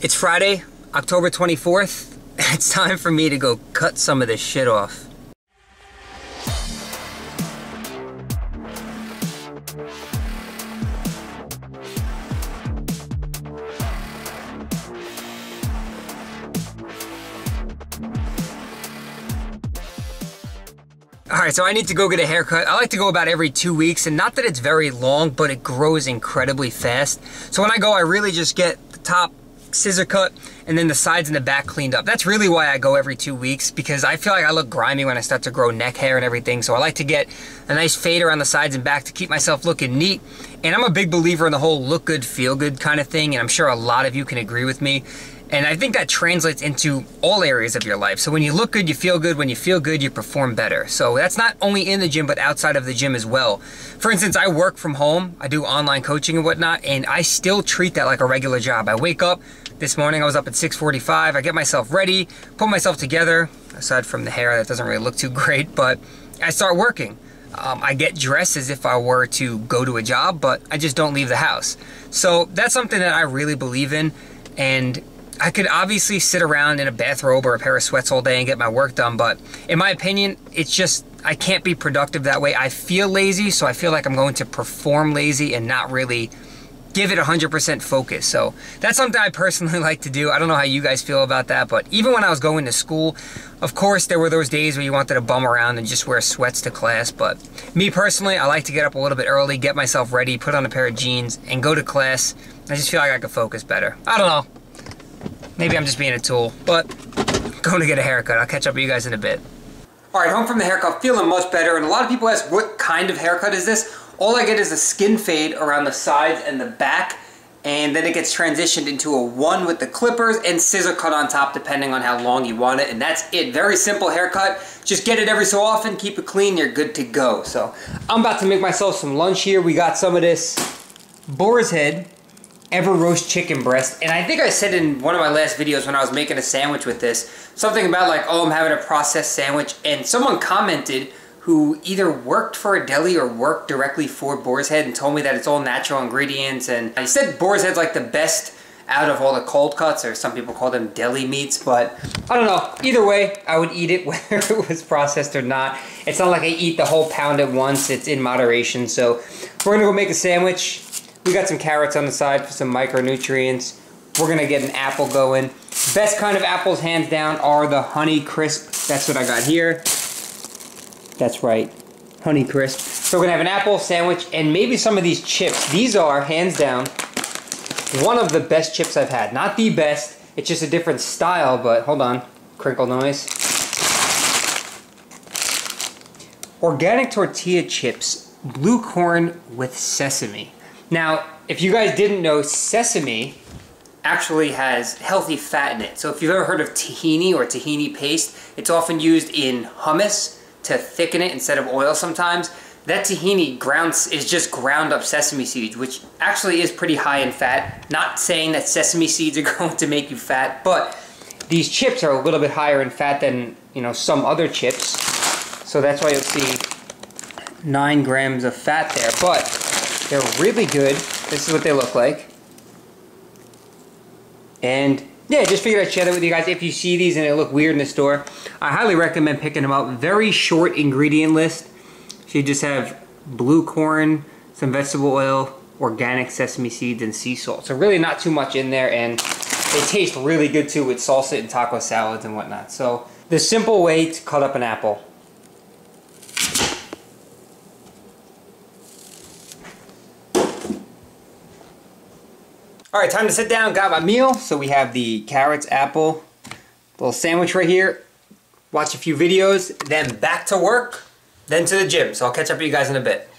It's Friday, October 24th. It's time for me to go cut some of this shit off. Alright, so I need to go get a haircut. I like to go about every 2 weeks, and not that it's very long, but it grows incredibly fast. So when I go, I really just get the top scissor cut and then the sides and the back cleaned up. That's really why I go every 2 weeks, because I feel like I look grimy when I start to grow neck hair and everything. So I like to get a nice fade around the sides and back to keep myself looking neat. And I'm a big believer in the whole look good, feel good kind of thing, and I'm sure a lot of you can agree with me. And I think that translates into all areas of your life. So when you look good, you feel good. When you feel good, you perform better. So that's not only in the gym, but outside of the gym as well. For instance, I work from home. I do online coaching and whatnot, and I still treat that like a regular job. I wake up. This morning I was up at 6:45. I get myself ready, put myself together, aside from the hair that doesn't really look too great, but I start working. I get dressed as if I were to go to a job, but I just don't leave the house. So that's something that I really believe in, and I could obviously sit around in a bathrobe or a pair of sweats all day and get my work done, but in my opinion, it's just, I can't be productive that way. I feel lazy, so I feel like I'm going to perform lazy and not really give it 100% focus. So that's something I personally like to do. I don't know how you guys feel about that, but even when I was going to school, of course, there were those days where you wanted to bum around and just wear sweats to class. But me personally, I like to get up a little bit early, get myself ready, put on a pair of jeans, and go to class. I just feel like I could focus better. I don't know. Maybe I'm just being a tool, but I'm going to get a haircut. I'll catch up with you guys in a bit. All right, home from the haircut, feeling much better. And a lot of people ask, what kind of haircut is this? All I get is a skin fade around the sides and the back, and then it gets transitioned into a one with the clippers and scissor cut on top, depending on how long you want it. And that's it. Very simple haircut. Just get it every so often, keep it clean, you're good to go. So I'm about to make myself some lunch here. We got some of this boar's head ever roast chicken breast, and I think I said in one of my last videos when I was making a sandwich with this, something about like, oh, I'm having a processed sandwich, and someone commented who either worked for a deli or worked directly for Boar's Head and told me that it's all natural ingredients, and I said Boar's Head's like the best out of all the cold cuts, or some people call them deli meats, but I don't know. Either way, I would eat it whether it was processed or not. It's not like I eat the whole pound at once. It's in moderation. So we're gonna go make a sandwich. We got some carrots on the side for some micronutrients. We're gonna get an apple going. Best kind of apples, hands down, are the Honey Crisp. That's what I got here. That's right, Honey Crisp. So we're gonna have an apple sandwich and maybe some of these chips. These are, hands down, one of the best chips I've had. Not the best, it's just a different style, but hold on, crinkle noise. Organic tortilla chips, blue corn with sesame. Now, if you guys didn't know, sesame actually has healthy fat in it. So if you've ever heard of tahini or tahini paste, it's often used in hummus to thicken it instead of oil sometimes. That tahini is just ground up sesame seeds, which actually is pretty high in fat. Not saying that sesame seeds are going to make you fat, but these chips are a little bit higher in fat than, you know, some other chips. So that's why you'll see 9 grams of fat there, but they're really good. This is what they look like. And yeah, just figured I'd share that with you guys. If you see these and they look weird in the store, I highly recommend picking them up. Very short ingredient list. So you just have blue corn, some vegetable oil, organic sesame seeds, and sea salt. So really not too much in there, and they taste really good too with salsa and taco salads and whatnot. So the simple way to cut up an apple. All right, time to sit down, got my meal. So we have the carrots, apple, little sandwich right here, watch a few videos, then back to work, then to the gym. So I'll catch up with you guys in a bit.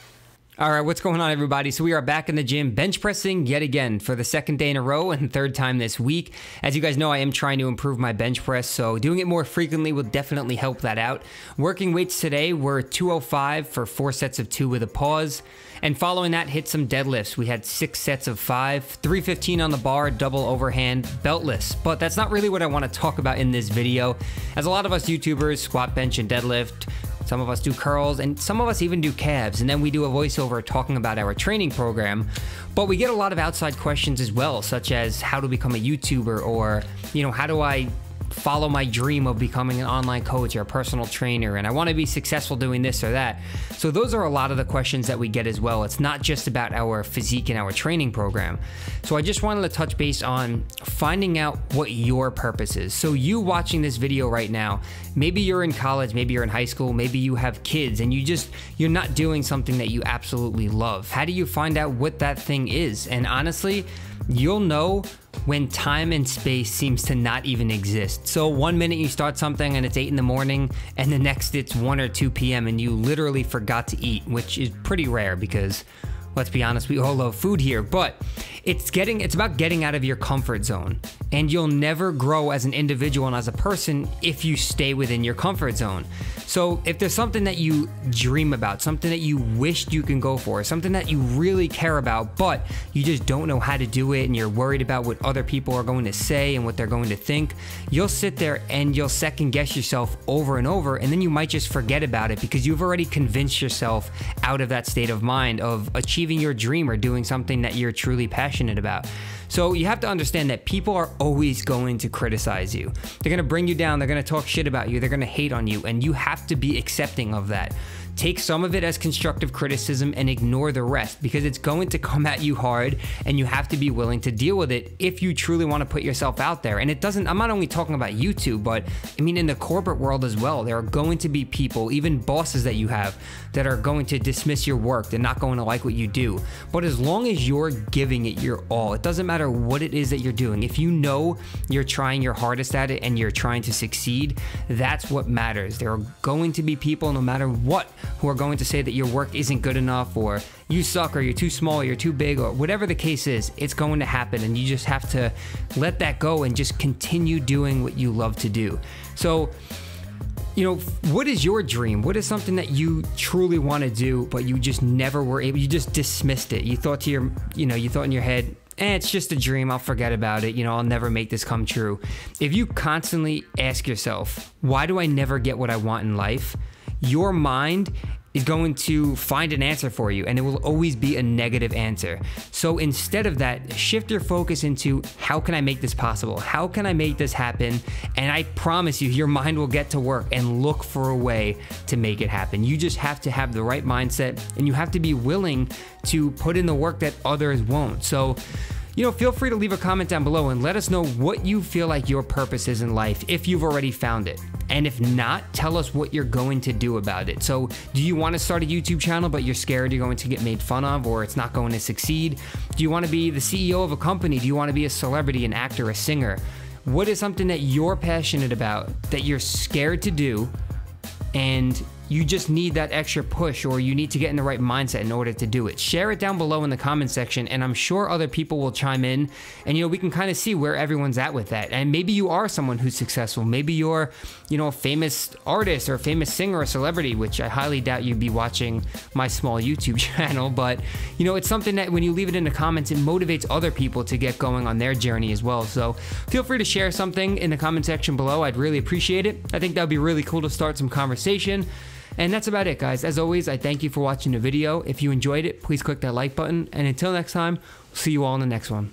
All right, what's going on, everybody? So we are back in the gym, bench pressing yet again for the second day in a row and third time this week. As you guys know, I am trying to improve my bench press, so doing it more frequently will definitely help that out. Working weights today were 205 for 4 sets of 2 with a pause. And following that, hit some deadlifts. We had 6 sets of 5, 315 on the bar, double overhand, beltless. But that's not really what I want to talk about in this video. As a lot of us YouTubers, squat, bench, and deadlift, some of us do curls, and some of us even do calves, and then we do a voiceover talking about our training program. But we get a lot of outside questions as well, such as how to become a YouTuber, or, you know, how do I follow my dream of becoming an online coach or a personal trainer, and I want to be successful doing this or that. So those are a lot of the questions that we get as well. It's not just about our physique and our training program. So I just wanted to touch base on finding out what your purpose is. So you watching this video right now, maybe you're in college, maybe you're in high school, maybe you have kids, and you're not doing something that you absolutely love. How do you find out what that thing is? And honestly, you'll know when time and space seems to not even exist. So one minute you start something and it's 8 in the morning, and the next it's 1 or 2 p.m. and you literally forgot to eat, which is pretty rare because, let's be honest, we all love food here. But it's about getting out of your comfort zone, and you'll never grow as an individual and as a person if you stay within your comfort zone. So if there's something that you dream about, something that you wished you can go for, something that you really care about, but you just don't know how to do it, and you're worried about what other people are going to say and what they're going to think, you'll sit there and you'll second guess yourself over and over, and then you might just forget about it because you've already convinced yourself out of that state of mind of achieving your dream or doing something that you're truly passionate about. So you have to understand that people are always going to criticize you. They're going to bring you down. They're going to talk shit about you. They're going to hate on you, and you have to be accepting of that. Take some of it as constructive criticism and ignore the rest, because it's going to come at you hard, and you have to be willing to deal with it if you truly want to put yourself out there. And I'm not only talking about YouTube, but I mean in the corporate world as well. There are going to be people, even bosses that you have, that are going to dismiss your work. They're not going to like what you do. But as long as you're giving it your all, it doesn't matter what it is that you're doing. If you know you're trying your hardest at it and you're trying to succeed, that's what matters. There are going to be people, no matter what, who are going to say that your work isn't good enough, or you suck, or you're too small, or you're too big, or whatever the case is. It's going to happen, and you just have to let that go and just continue doing what you love to do. So, you know, what is your dream? What is something that you truly want to do, but you just never were able, you just dismissed it. You thought you thought in your head, it's just a dream, I'll forget about it, I'll never make this come true. If you constantly ask yourself, why do I never get what I want in life? Your mind is going to find an answer for you, and it will always be a negative answer. So instead of that, shift your focus into, how can I make this possible? How can I make this happen? And I promise you, your mind will get to work and look for a way to make it happen. You just have to have the right mindset, and you have to be willing to put in the work that others won't. So, feel free to leave a comment down below and let us know what you feel like your purpose is in life, if you've already found it. And if not, tell us what you're going to do about it. So do you want to start a YouTube channel, but you're scared you're going to get made fun of, or it's not going to succeed? Do you want to be the CEO of a company? Do you want to be a celebrity, an actor, a singer? What is something that you're passionate about, that you're scared to do, and you just need that extra push, or you need to get in the right mindset in order to do it? Share it down below in the comment section, and I'm sure other people will chime in, and we can kind of see where everyone's at with that. And maybe you are someone who's successful. Maybe you're a famous artist or a famous singer or celebrity, which I highly doubt you'd be watching my small YouTube channel. But it's something that when you leave it in the comments, it motivates other people to get going on their journey as well. So feel free to share something in the comment section below. I'd really appreciate it. I think that would be really cool to start some conversation. And that's about it, guys. As always, I thank you for watching the video. If you enjoyed it, please click that like button. And until next time, we'll see you all in the next one.